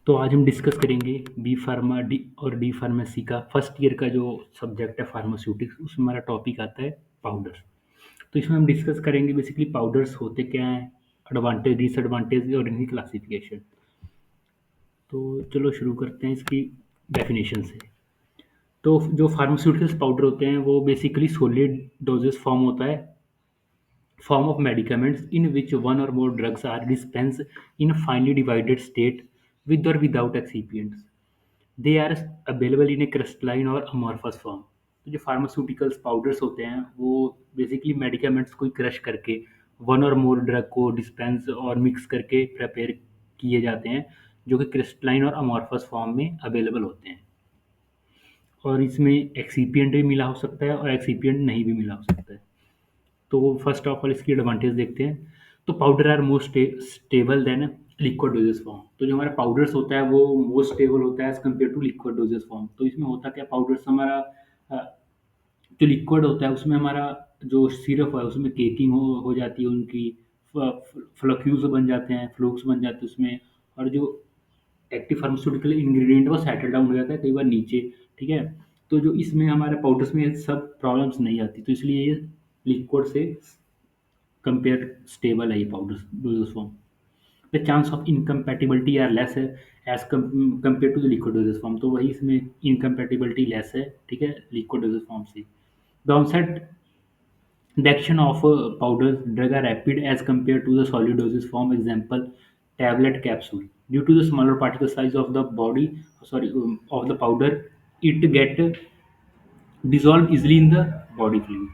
तो आज हम डिस्कस करेंगे बी फार्मा डी और डी फार्मेसी का फर्स्ट ईयर का जो सब्जेक्ट है फार्मास्यूटिक्स, उसमें हमारा टॉपिक आता है पाउडर। तो इसमें हम डिस्कस करेंगे बेसिकली पाउडर्स होते क्या हैं, एडवांटेज डिसएडवांटेज और इनकी क्लासिफिकेशन। तो चलो शुरू करते हैं इसकी डेफिनेशन से। तो जो फार्मास्यूटिकल्स पाउडर होते हैं वो बेसिकली सॉलिड डोजेस फॉर्म होता है, form of medicaments in which one or more drugs are dispensed in a finely divided state with or without excipients. They are available in a crystalline और amorphous form. तो जो pharmaceuticals powders होते हैं वो basically medicaments को crush करके one or more drug को dispense और मिक्स करके प्रिपेयर किए जाते हैं, जो कि क्रिस्टलाइन और अमॉर्फस फॉर्म में अवेलेबल होते हैं। और इसमें एक्सीपिएंट भी मिला हो सकता है और एक्सीपिएंट नहीं भी मिला हो सकता है। तो फर्स्ट ऑफ ऑल इसकी एडवांटेज देखते हैं। तो powder are more stable than liquid doses form. तो जो हमारा पाउडर्स होता है वो मोर स्टेबल होता है as compare to liquid doses form. तो इसमें होता क्या, पाउडर्स हमारा अ, जो लिक्विड होता है उसमें हमारा जो सिरप है उसमें केकिंग हो जाती है उनकी, फ्लक्यूज बन जाते हैं, फ्लूक्स बन जाते हैं उसमें। और जो एक्टिव फार्मास्यूटिकल इंग्रेडिएंट वो सेटल डाउन हो जाता है कई बार नीचे। ठीक है। तो जो इसमें हमारे पाउडर्स में सब प्रॉब्लम्स नहीं आती, तो इसलिए ये लिक्विड से कंपेयर स्टेबल है ये powder doses form. The chance of incompatibility are less है as compare to the liquid doses form. तो वही इसमें इनकम्पैटिबिलिटी लेस है, ठीक है, लिक्विड डोजेज फॉर्म से। The onset the action of powders drug are rapid as compared to the solid dosage form. Example, tablet capsule. Due to the smaller particle size of the body, of the powder, it get dissolved easily in the body fluid.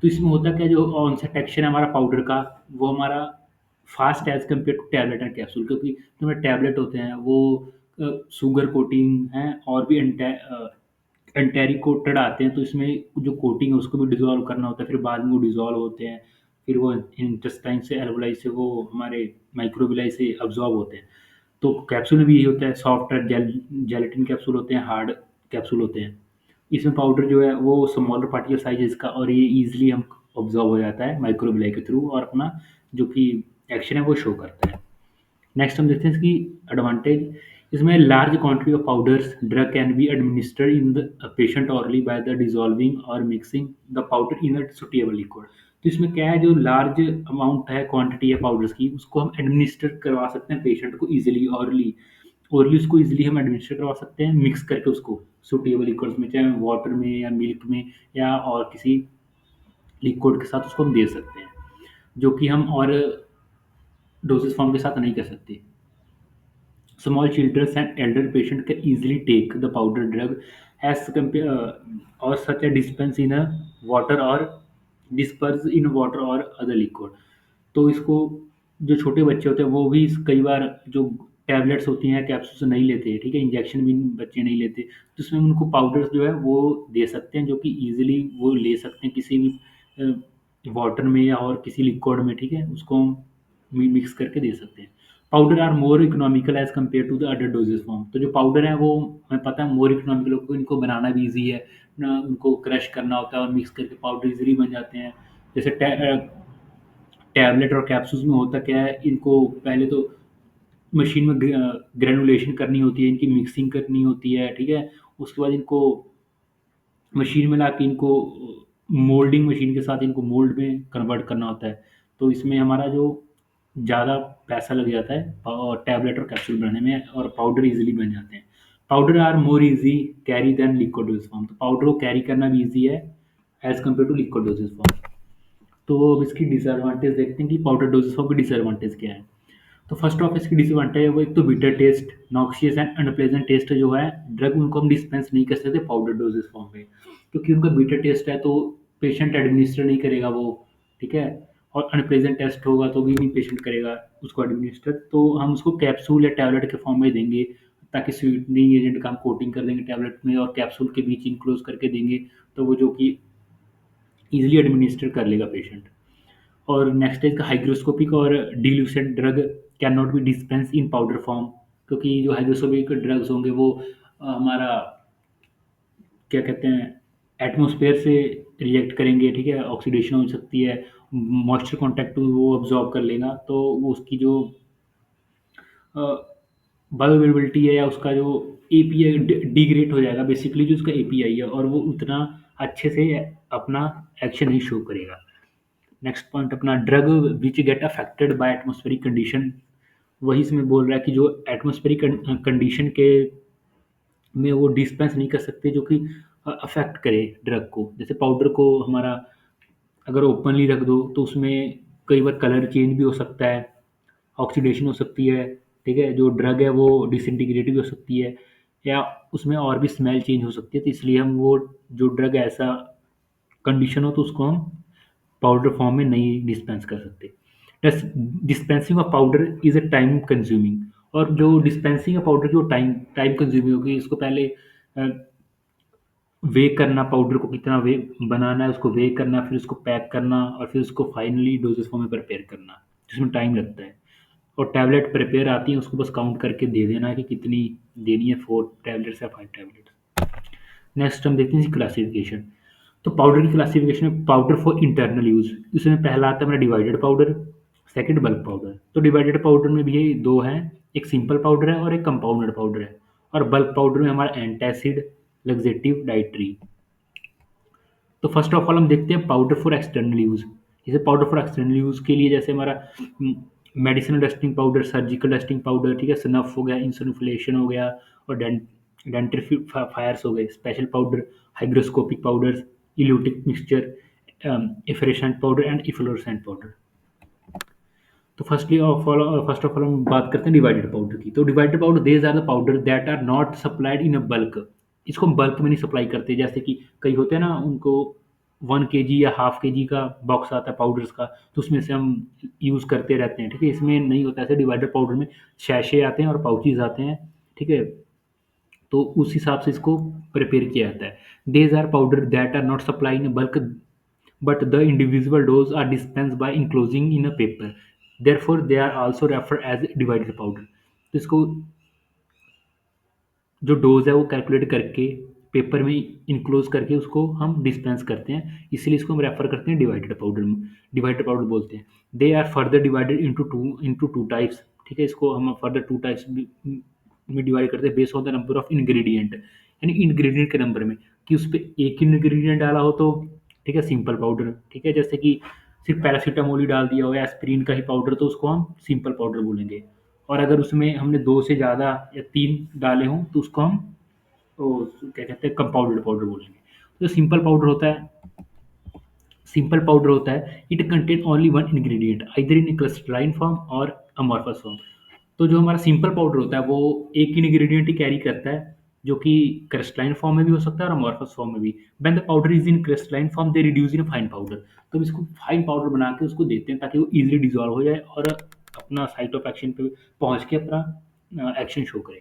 तो इसमें होता क्या, जो onset action है हमारा powder का वो हमारा fast as compare to tablet and capsule, क्योंकि जो हमारे टैबलेट होते हैं वो शुगर कोटिंग है और भी एंटेरी कोटेड आते हैं, तो इसमें जो कोटिंग है उसको भी डिज़ोल्व करना होता है, फिर बाद में वो डिज़ोल्व होते हैं, फिर वो इंटेस्टाइन से एल्वलाई से वो हमारे माइक्रोबिलाई से अब्जॉर्ब होते हैं। तो कैप्सूल में भी यही होता है, सॉफ्ट जेलेटिन कैप्सूल होते हैं, हार्ड कैप्सूल होते हैं। इसमें पाउडर जो है वो स्मॉलर पार्टिकल साइज है इसका, और ये ईजिली हम ऑब्जॉर्व हो जाता है माइक्रोबिलाई के थ्रू, और अपना जो कि एक्शन है वो शो करता है। नेक्स्ट हम देखते हैं इसकी एडवांटेज। इसमें large quantity of powders drug can be administered in the patient orally by the dissolving और mixing the powder in a suitable liquid. तो इसमें क्या है, जो लार्ज अमाउंट है, क्वांटिटी है पाउडर्स की, उसको हम एडमिनिस्टर करवा सकते हैं पेशेंट को इजीली, ऑरली ओरली उसको इजीली हम एडमिनिस्टर करवा सकते हैं, मिक्स करके उसको सुटेबल लिक्विड्स में, चाहे वाटर में या मिल्क में या और किसी लिक्विड के साथ उसको हम दे सकते हैं, जो कि हम और डोसेज फॉर्म के साथ नहीं कर सकते। Small children and elder patient can easily take the powder drug as compare or such a dispense in a water or disperse in water or other liquid। तो इसको जो छोटे बच्चे होते हैं वो भी कई बार जो टैबलेट्स होती हैं कैप्सूल से नहीं लेते, ठीक है, इंजेक्शन भी बच्चे नहीं लेते, तो उसमें उनको पाउडर्स जो है वो दे सकते हैं, जो कि ईजिली वो ले सकते हैं किसी भी वाटर में या और किसी लिक्विड में, ठीक है, उसको मिक्स करके दे सकते हैं। Powder are more economical as compare to the other doses form. तो जो पाउडर है वो हमें पता है मोर इकोनॉमिकल, इनको बनाना भी ईजी है ना, उनको क्रश करना होता है और मिक्स करके पाउडर इजीली बन जाते हैं। जैसे टैबलेट और कैप्सूल्स में होता क्या है, इनको पहले तो मशीन में ग्रेनुलेशन करनी होती है, इनकी मिक्सिंग करनी होती है, ठीक है, उसके बाद इनको मशीन में लाके इनको मोल्डिंग मशीन के साथ इनको मोल्ड में कन्वर्ट करना होता है। तो इसमें हमारा जो ज़्यादा पैसा लग जाता है और टैबलेट और कैप्सूल बनाने में, और पाउडर इजीली बन जाते हैं। Powder are more easy carry than liquid doses form. तो पाउडर को कैरी करना भी ईजी है as compare to liquid doses form. तो अब इसकी डिसएडवांटेज देखते हैं कि पाउडर डोजेज फॉर्म की डिसएडवांटेज क्या है। तो फर्स्ट ऑफ इसकी डिसएडवांटेज है वो, एक तो bitter taste, noxious and unpleasant taste जो है, ड्रग उनको हम डिस्पेंस नहीं कर सकते पाउडर डोजेस फॉर्म में, क्योंकि उनका बिटर टेस्ट है, तो पेशेंट एडमिनिस्टर नहीं करेगा वो, ठीक है, और अनप्लेजेंट टेस्ट होगा तो भी नहीं पेशेंट करेगा उसको एडमिनिस्टर। तो हम उसको कैप्सूल या टैबलेट के फॉर्म में देंगे, ताकि स्वीटनिंग एजेंट का हम कोटिंग कर देंगे टैबलेट में और कैप्सूल के बीच इनक्लोज करके देंगे, तो वो जो कि ईजिली एडमिनिस्टर कर लेगा पेशेंट। और नेक्स्ट है इसका हाइग्रोस्कोपिक और deliquescent drug can not be dispense in powder form, क्योंकि जो हाइग्रोस्कोपिक ड्रग्स होंगे वो हमारा क्या कहते हैं, एटमॉस्फेयर से रिएक्ट करेंगे, ठीक है, ऑक्सीडेशन हो सकती है, मॉइस्चर कॉन्टैक्ट वो अब्जॉर्ब कर लेगा, तो वो उसकी जो बायोअवेलेबिलिटी है या उसका जो एपीआई डिग्रेड हो जाएगा, बेसिकली जो उसका एपीआई है, और वो उतना अच्छे से अपना एक्शन नहीं शो करेगा। नेक्स्ट पॉइंट अपना drug which get affected by atmospheric condition, वही इसमें बोल रहा है कि जो एटमॉस्फेरिक कंडीशन के में वो डिस्पेंस नहीं कर सकते जो कि अफेक्ट करे ड्रग को। जैसे पाउडर को हमारा अगर ओपनली रख दो तो उसमें कई बार कलर चेंज भी हो सकता है, ऑक्सीडेशन हो सकती है, ठीक है, जो ड्रग है वो डिसइंटीग्रेट भी हो सकती है, या उसमें और भी स्मेल चेंज हो सकती है। तो इसलिए हम वो जो ड्रग ऐसा कंडीशन हो तो उसको हम पाउडर फॉर्म में नहीं डिस्पेंस कर सकते। Dispensing of powder is a time consuming, और जो डिस्पेंसिंग ऑफ पाउडर की वो टाइम टाइम कंज्यूमिंग होगी। इसको पहले वे करना, पाउडर को कितना वे बनाना है उसको वे करना, फिर उसको पैक करना, और फिर उसको फाइनली डोजेस फॉर्म में प्रिपेयर करना, जिसमें टाइम लगता है। और टैबलेट प्रिपेयर आती है, उसको बस काउंट करके दे देना है कि कितनी देनी है, 4 टैबलेट्स या 5 टैबलेट्स। नेक्स्ट हम देखते हैं क्लासिफिकेशन। तो पाउडर की क्लासिफिकेशन में पाउडर फॉर इंटरनल यूज, इसमें पहला आता है मेरा divided powder, second bulk powder. तो डिवाइडेड पाउडर में भी ये दो हैं, एक सिंपल पाउडर है और एक कंपाउंडेड पाउडर है। और बल्क पाउडर में हमारा एंटासिड, लग्जेटिव, डाइट्री। तो फर्स्ट ऑफ ऑल हम देखते हैं पाउडर फॉर एक्सटर्नल यूज। जैसे पाउडर फॉर एक्सटर्नल यूज के लिए जैसे हमारा medicinal dusting powder, surgical dusting powder, ठीक है, स्नफ हो गया, इंसुलिफिलेशन हो गया, और डेंटिफायर्स हो गए, special powder, hygroscopic powders, eutectic mixture, effervescent powder and efflorescent powder. तो फर्स्ट ऑफ ऑल हम बात करते हैं डिवाइडेड पाउडर की। तो divided powder these are the powder that are not supplied in a bulk. इसको हम बल्क में नहीं सप्लाई करते, जैसे कि कई होते हैं ना, उनको 1 kg या हाफ के जी का बॉक्स आता है पाउडर्स का, तो उसमें से हम यूज़ करते रहते हैं, ठीक है। इसमें नहीं होता ऐसे, डिवाइडेड पाउडर में शैशे आते हैं और पाउचेज आते हैं, ठीक है। तो उस हिसाब से इसको प्रिपेयर किया जाता है। These are powder that are not supply in bulk but the individual dose are dispensed by enclosing in a paper, therefore they are also referred as divided powder। तो इसको जो डोज है वो कैलकुलेट करके paper में enclose करके उसको हम डिस्पेंस करते हैं, इसलिए इसको हम रेफर करते हैं डिवाइडेड पाउडर में, डिवाइडेड पाउडर बोलते हैं। They are further divided into two types, ठीक है। इसको हम फर्दर 2 टाइप्स में डिवाइड करते हैं based on the number of ingredient, यानी इंग्रेडिएंट के नंबर में, कि उस पर एक इंग्रेडिएंट डाला हो तो ठीक है सिंपल पाउडर, ठीक है। जैसे कि सिर्फ पैरासीटामोल ही डाल दिया हो या एस्पिरिन का ही पाउडर, तो उसको हम सिंपल पाउडर बोलेंगे। और अगर उसमें हमने 2 से ज़्यादा या 3 डाले हों तो उसको हम वो क्या कहते हैं कंपाउंडेड पाउडर बोलेंगे। तो सिंपल पाउडर होता है, it contain only one ingredient either in crystalline form और अमॉर्फस फॉर्म। तो जो हमारा सिंपल पाउडर होता है वो एक इंग्रेडिएंट ही कैरी करता है, जो कि क्रिस्टलाइन फॉर्म में भी हो सकता है और अमॉर्फस फॉर्म में भी। When the powder is in crystalline form they reduce in fine powder. तो हम इसको फाइन पाउडर बना के उसको देते हैं ताकि वो इजीली डिजॉल्व हो जाए और अपना साइट ऑफ एक्शन पे पहुंच के अपना एक्शन शो करे।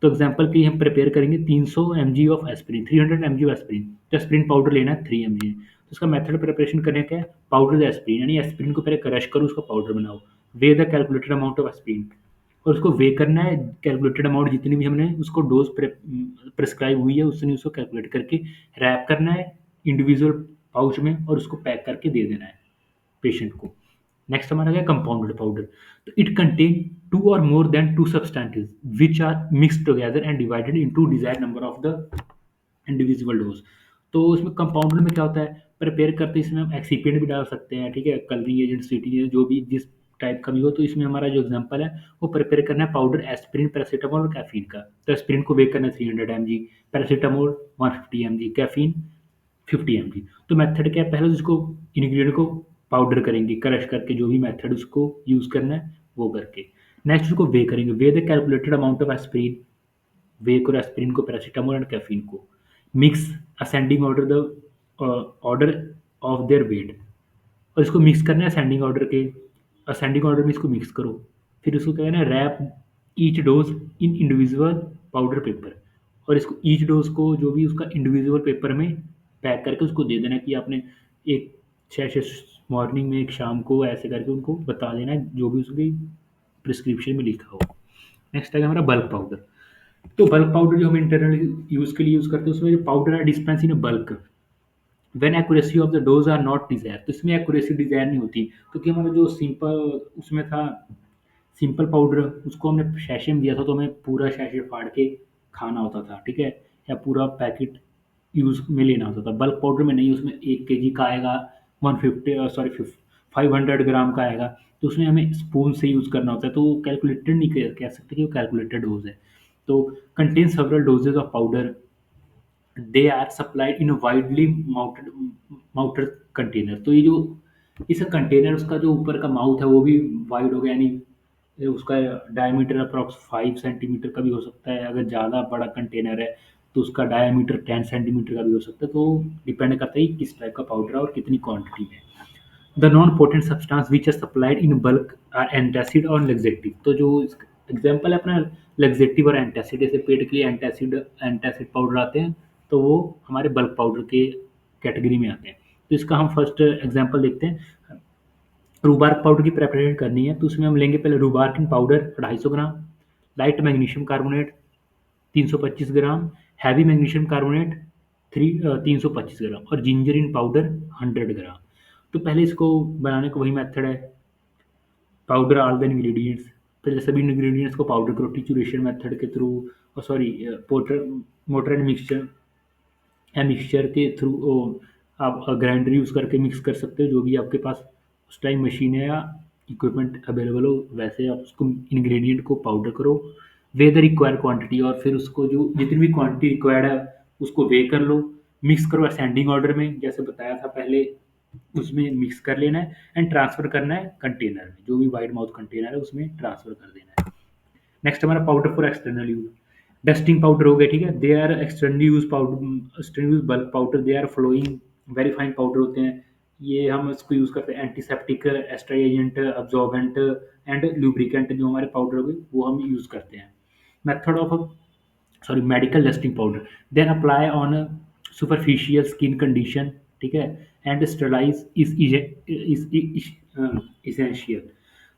तो एग्जांपल के लिए हम प्रिपेयर करेंगे 300 mg of aspirin, 300 mg of aspirin. तो एस्पिरिन पाउडर लेना है 3 mg। तो उसका मेथड प्रिपरेशन करने का है, पाउडर एस्पिरिन, यानी एस्पिरिन को पहले क्रश करो, उसका पाउडर बनाओ, वे the calculated amount of aspirin, और उसको वे करना है कैलकुलेटेड अमाउंट जितनी भी हमने उसको डोज प्रिस्क्राइब हुई है उसने उसको कैलकुलेट करके रैप करना है इंडिविजुअल पाउच में और उसको पैक करके दे देना है पेशेंट को। नेक्स्ट हमारा गया कंपाउंडेड पाउडर। तो it contain 2 or more than 2 substances which are mixed together and divided into desired number of the individual dose. तो इसमें कंपाउंडर में क्या होता है, प्रिपेयर करते हैं इसमें हम एक्सीपिएंट भी डाल सकते हैं, ठीक है, कलरिंग एजेंट, स्वीटिंग एजेंट, जो भी जिस टाइप का भी हो। तो इसमें हमारा जो एग्जांपल है वो प्रिपेयर करना है पाउडर एस्पिरिन, पैरासीटामोल और कैफीन का। तो एस्पिरिन को वेक करना है 300 mg, paracetamol 150 mg, caffeine 50 mg। तो मेथड क्या है, पहले उसको इंग्रेडिएंट को पाउडर करेंगे क्रश करके, जो भी मेथड उसको यूज़ करना है वो करके। नेक्स्ट उसको वे करेंगे, weigh the calculated amount of aspirin, weigh करो एस्पिरिन को, पैरासीटामोल एंड कैफीन को, mix ascending order the order of their weight, और इसको मिक्स करना है असेंडिंग ऑर्डर के, असेंडिंग ऑर्डर में इसको मिक्स करो। फिर उसको क्या करना है, wrap each dose in individual powder paper, और इसको ईच डोज को जो भी उसका इंडिविजुअल पेपर में पैक करके उसको दे देना है कि आपने एक सैशे मॉर्निंग में, एक शाम को, ऐसे करके उनको बता देना है जो भी उसकी प्रिस्क्रिप्शन में लिखा हो। नेक्स्ट है हमारा बल्क पाउडर। तो बल्क पाउडर जो हम इंटरनल यूज़ के लिए यूज़ करते हैं उसमें जो पाउडर है dispense in bulk when accuracy of the dose are not desire. तो इसमें एक्यूरेसी डिजायर नहीं होती, क्योंकि हमारा जो सिंपल उसमें था सिंपल पाउडर उसको हमने शैशे में दिया था तो हमें पूरा शैशे फाड़ के खाना होता था, ठीक है, या पूरा पैकेट यूज़ में लेना होता था। बल्क पाउडर में नहीं, उसमें 1 केजी का आएगा, 150 सॉरी 500 ग्राम का आएगा, तो उसमें हमें स्पून से यूज़ करना होता है, तो वो कैलकुलेटेड नहीं कह सकते कि वो कैलकुलेटेड डोज है। तो contain several doses of powder, they are supplied in widely mounted container. तो ये जो इस कंटेनर उसका जो ऊपर का माउथ है वो भी वाइड हो गया, यानी उसका डायमीटर अप्रॉक्स 5 सेंटीमीटर का भी हो सकता है, अगर ज़्यादा बड़ा कंटेनर है तो उसका डायमीटर 10 सेंटीमीटर का भी हो सकता है। तो डिपेंड करता है कि किस टाइप का पाउडर है और कितनी क्वांटिटी में। The non potent substance which are supplied in bulk are antacid और लेग्जेटिव। तो जो एग्जांपल है अपना लेग्जेटिव और एंटासिड, जैसे पेट के लिए एंटासिड एंटासिड पाउडर आते हैं, तो वो हमारे बल्क पाउडर के कैटेगरी में आते हैं। तो इसका हम फर्स्ट एग्जांपल देखते हैं। रूबार्क पाउडर की प्रेपरेशन करनी है तो उसमें हम लेंगे पहले रूबार्किन पाउडर 250 ग्राम, लाइट मैग्नीशियम कार्बोनेट 325 ग्राम, हैवी मैग्नीशियम कार्बोनेट 325 ग्राम और जिंजरिन पाउडर 100 ग्राम। तो पहले इसको बनाने का वही मेथड है, पाउडर ऑल द इंग्रेडिएंट्स। पहले सभी इंग्रेडिएंट्स को पाउडर करो टिचुरेशन मेथड के थ्रू, और सॉरी पोटर मोटर एंड मिक्सचर या मिक्सचर के थ्रू आप ग्राइंडर यूज़ करके मिक्स कर सकते हो, जो भी आपके पास उस टाइम मशीन है या इक्विपमेंट अवेलेबल हो, वैसे आप उसको इंग्रेडिएंट को पाउडर करो, वे द रिक्वायर्ड क्वांटिटी, और फिर उसको जो जितनी भी क्वांटिटी रिक्वायर्ड है उसको वे कर लो, मिक्स करो असेंडिंग ऑर्डर में जैसे बताया था पहले, उसमें मिक्स कर लेना है एंड ट्रांसफ़र करना है कंटेनर में, जो भी वाइड माउथ कंटेनर है उसमें ट्रांसफ़र कर देना है। नेक्स्ट हमारा powder for external use, dusting powder हो गया, ठीक है, they are externally use powder, external use bulk powder, they are flowing very fine powder होते हैं। ये हम इसको यूज़ करते हैं एंटीसेप्टिक, एस्ट्राई एजेंट, अब्जॉर्बेंट एंड लुब्रिकेंट, जो हमारे पाउडर हो गए वो हम यूज़ करते हैं। Method of sorry medical dusting powder, then apply on superficial skin condition, ठीक है, एंड स्टरलाइज इज इसेंशियल।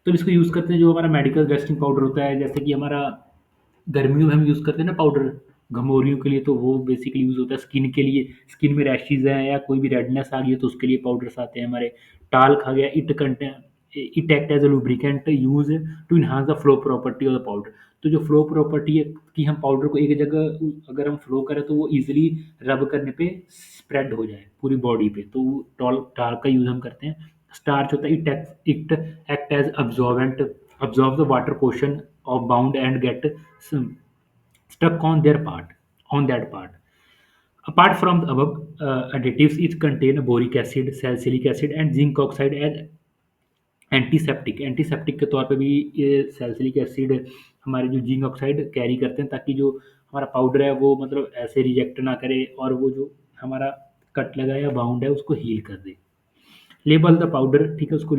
तो इसको यूज़ करते हैं जो हमारा मेडिकल डस्टिंग पाउडर होता है, जैसे कि हमारा गर्मियों में हम यूज़ करते हैं ना पाउडर घमौरियों के लिए, तो वो बेसिकली यूज़ होता है स्किन के लिए, स्किन में रैशेज़ हैं या कोई भी रेडनेस आ गई है तो उसके लिए पाउडर्स आते हैं हमारे। टाल्क आ गया, it act as a lubricant use to enhance the flow property of the powder. तो जो फ्लो प्रॉपर्टी है कि हम पाउडर को एक जगह अगर हम फ्लो करें तो वो इजीली रब करने पे स्प्रेड हो जाए पूरी बॉडी पे, तो टाल्क का यूज़ हम करते हैं। स्टार्च होता है, it act as absorbent, absorb the water portion of bound and get stuck on their part on that part. Apart from the above additives, it contain boric acid, salicylic acid and zinc oxide as antiseptic के तौर पे भी ये salicylic acid हमारे जो zinc oxide carry करते हैं, ताकि जो हमारा पाउडर है वो मतलब ऐसे रिजेक्ट ना करे और वो जो हमारा कट लगा या बाउंड है उसको हील कर दे। लेबल द पाउडर, ठीक है, उसको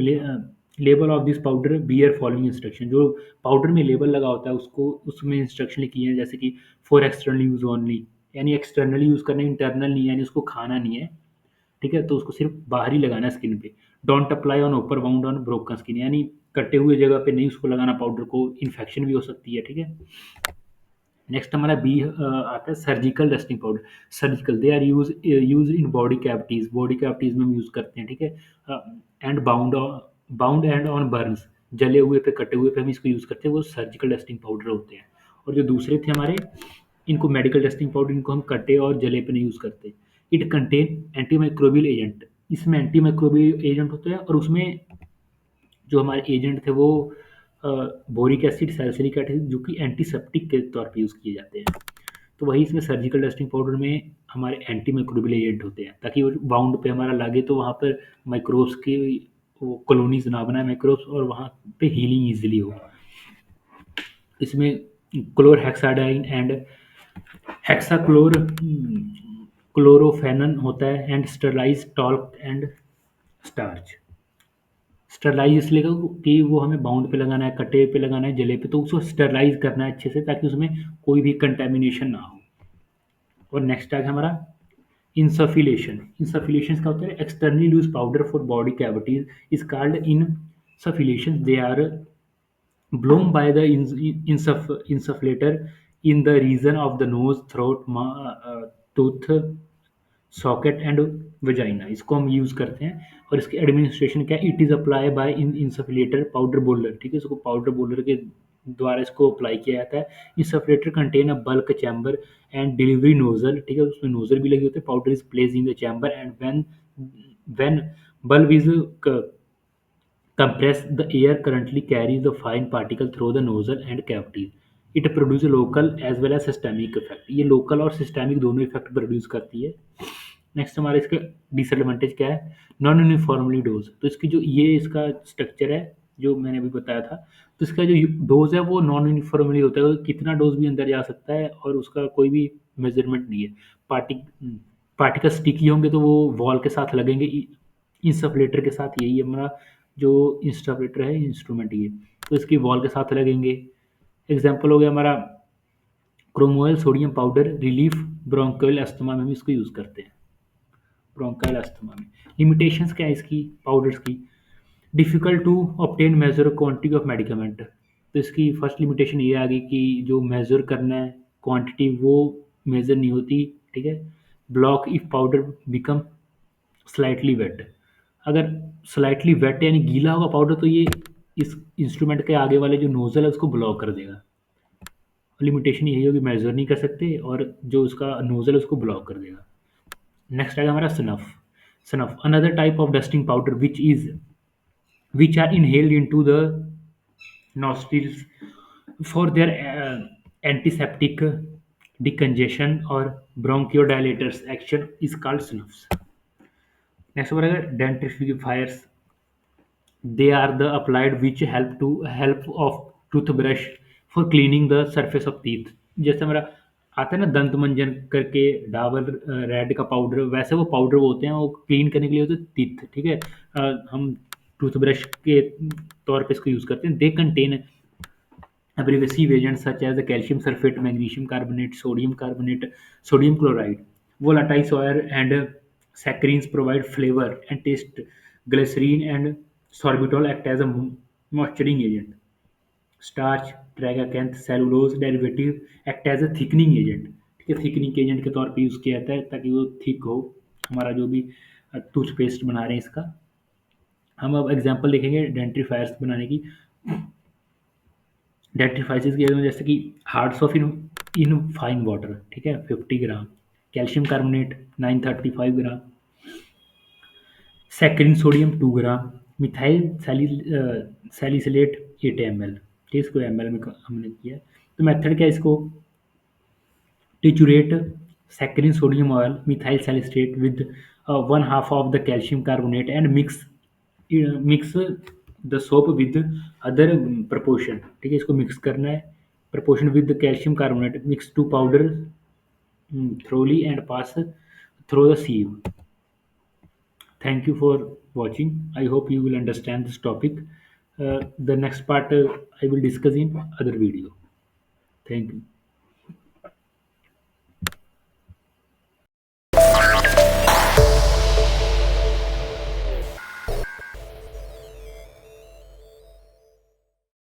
label of this powder bear following instruction. जो पाउडर में लेबल लगा होता है उसको उसमें इंस्ट्रक्शन लिखी है, जैसे कि फॉर एक्सटर्नल यूज ओनली, यानी एक्सटर्नली यूज़ करना, इंटरनल नहीं, यानी उसको खाना नहीं है, ठीक है, तो उसको सिर्फ बाहर ही लगाना है स्किन पे। डोंट अप्लाई ऑन ऊपर बाउंड ऑन ब्रोकन स्किन, यानी कटे हुए जगह पे नहीं उसको लगाना पाउडर को, इन्फेक्शन भी हो सकती है, ठीक है। नेक्स्ट हमारा बी आता है surgical dusting powder. Surgical, they are use in body cavities, body cavities में हम यूज़ करते हैं, ठीक है, and wound and on burns, जले हुए पे कटे हुए पे हम इसको यूज़ करते हैं, वो सर्जिकल डस्टिंग पाउडर होते हैं। और जो दूसरे थे हमारे, इनको मेडिकल डस्टिंग पाउडर, इनको हम कटे और जले पे नहीं यूज़ करते। It contain anti microbial agent, इसमें एंटी माइक्रोबियल एजेंट होते हैं और उसमें जो हमारे एजेंट थे वो बोरिक एसिड, सैलिसिलिक एसिड, जो कि एंटीसेप्टिक के तौर पे यूज़ किए जाते हैं। तो वही इसमें सर्जिकल डस्टिंग पाउडर में हमारे एंटी माइक्रोबियल एजेंट होते हैं, ताकि वो बाउंड पे हमारा लगे तो वहाँ पर माइक्रोब्स की वो कॉलोनीज ना बनाए माइक्रोब्स, और वहाँ पे हीलिंग ईजिली हो। इसमें क्लोरहेक्साडाइन एंड हेक्साक्लोर क्लोरोफेनन होता है, and sterilise talc and starch. Sterilise इसलिए कि वो हमें बाउंड पे लगाना है, कटे पे लगाना है, जले पे, तो उसको स्टरलाइज करना है अच्छे से, ताकि उसमें कोई भी कंटेमिनेशन ना हो। और नेक्स्ट आ गया हमारा इंसफिलेशन। इंसफिलेशन का होता है externally use powder for body cavities is called insuffilations. They are blown by the insufflator in the region of the nose, throat, tooth, socket and vagina, इसको हम यूज़ करते हैं। और इसके एडमिनिस्ट्रेशन क्या है, it is apply by in insufflator powder blower, ठीक है, इसको पाउडर बोलर के द्वारा इसको अप्लाई किया जाता है। Insufflator contain a bulk chamber and delivery nozzle, ठीक है, उसमें नोजल भी लगे होते हैं। Powder is place in the chamber and when bulb is compress, the air currently carries the fine particle through the nozzle and cavities. It produces local as well as systemic effect. ये local और systemic दोनों effect produce करती है। Next हमारे इसका disadvantage क्या है, non uniformly dose. तो इसकी जो ये इसका स्ट्रक्चर है जो मैंने अभी बताया था, तो इसका जो डोज है वो नॉन यूनिफॉर्मली होता है, कितना डोज भी अंदर जा सकता है और उसका कोई भी मेजरमेंट नहीं है। पार्टिक पार्टिकल स्टिकी होंगे तो वो वॉल के साथ लगेंगे। इंसफलेटर के साथ यही है हमारा जो इंस्टाफलेटर है इंस्ट्रूमेंट ये, तो इसकी वॉल के साथ लगेंगे। एग्जाम्पल हो गया हमारा क्रोमोयल सोडियम पाउडर, रिलीफ ब्रोंकोइल अस्थमा में हम इसको यूज़ करते हैं, ब्रोंकाइल अस्थमा में। लिमिटेशंस क्या है इसकी पाउडर्स की, difficult to obtain major quantity of medicament. तो इसकी फर्स्ट लिमिटेशन ये आ गई कि जो मेजर करना है क्वांटिटी वो मेजर नहीं होती, ठीक है। Block if powder become slightly wet, अगर स्लाइटली वेट यानी गीला होगा पाउडर तो ये इस इंस्ट्रूमेंट के आगे वाले जो नोजल है उसको ब्लॉक कर देगा। लिमिटेशन यही होगी, मेजर नहीं कर सकते और जो उसका नोजल है उसको ब्लॉक कर देगा। नेक्स्ट आएगा हमारा snuff. Snuff another type of dusting powder which are inhaled into the nostrils for their antiseptic, decongestion or bronchodilators action is called snuffs. Next one है dentrifiers. They are the applied which help of toothbrush for cleaning the surface of teeth. जैसे हमारा आता है ना दंत मंजन करके Dabur red का पाउडर, वैसे वो पाउडर होते हैं वो क्लीन करने के लिए होते हैं टीथ, ठीक है। हम टूथब्रश के तौर पे इसको यूज़ करते हैं। They contain abrasive agents such as the calcium sulfate, magnesium carbonate, sodium chloride, volatile sour, and saccharines provide flavor and taste. Glycerin and sorbitol act as a moisturizing agent. Starch, tragacanth, cellulose derivative act as a thickening agent. ठीक है, thickening agent के तौर पे use किया जाता है ताकि वो थिक हो हमारा जो भी टूथपेस्ट बना रहे हैं इसका। हम अब एग्जांपल देखेंगे डेंटिफायर्स बनाने की। डेट्रीफाइसिस की जैसे कि hearts of in fine water, ठीक है, 50 ग्राम, कैल्शियम कार्बोनेट 935 ग्राम, सैक्रिन सोडियम 2 ग्राम, मिथाइल सैलिसिलेट 8 ml, ठीक है, इसको ml में हमने किया। तो मेथड क्या है इसको, triturate saccharin sodium oil methyl salicylate with 1/2 of the calcium carbonate and mix the soap with other proportion, ठीक है, इसको मिक्स करना है proportion with the calcium carbonate, mix to powder thoroughly and pass through the sieve. Thank you for watching. I hope you will understand this topic. The next part I will discuss in other video. Thank you.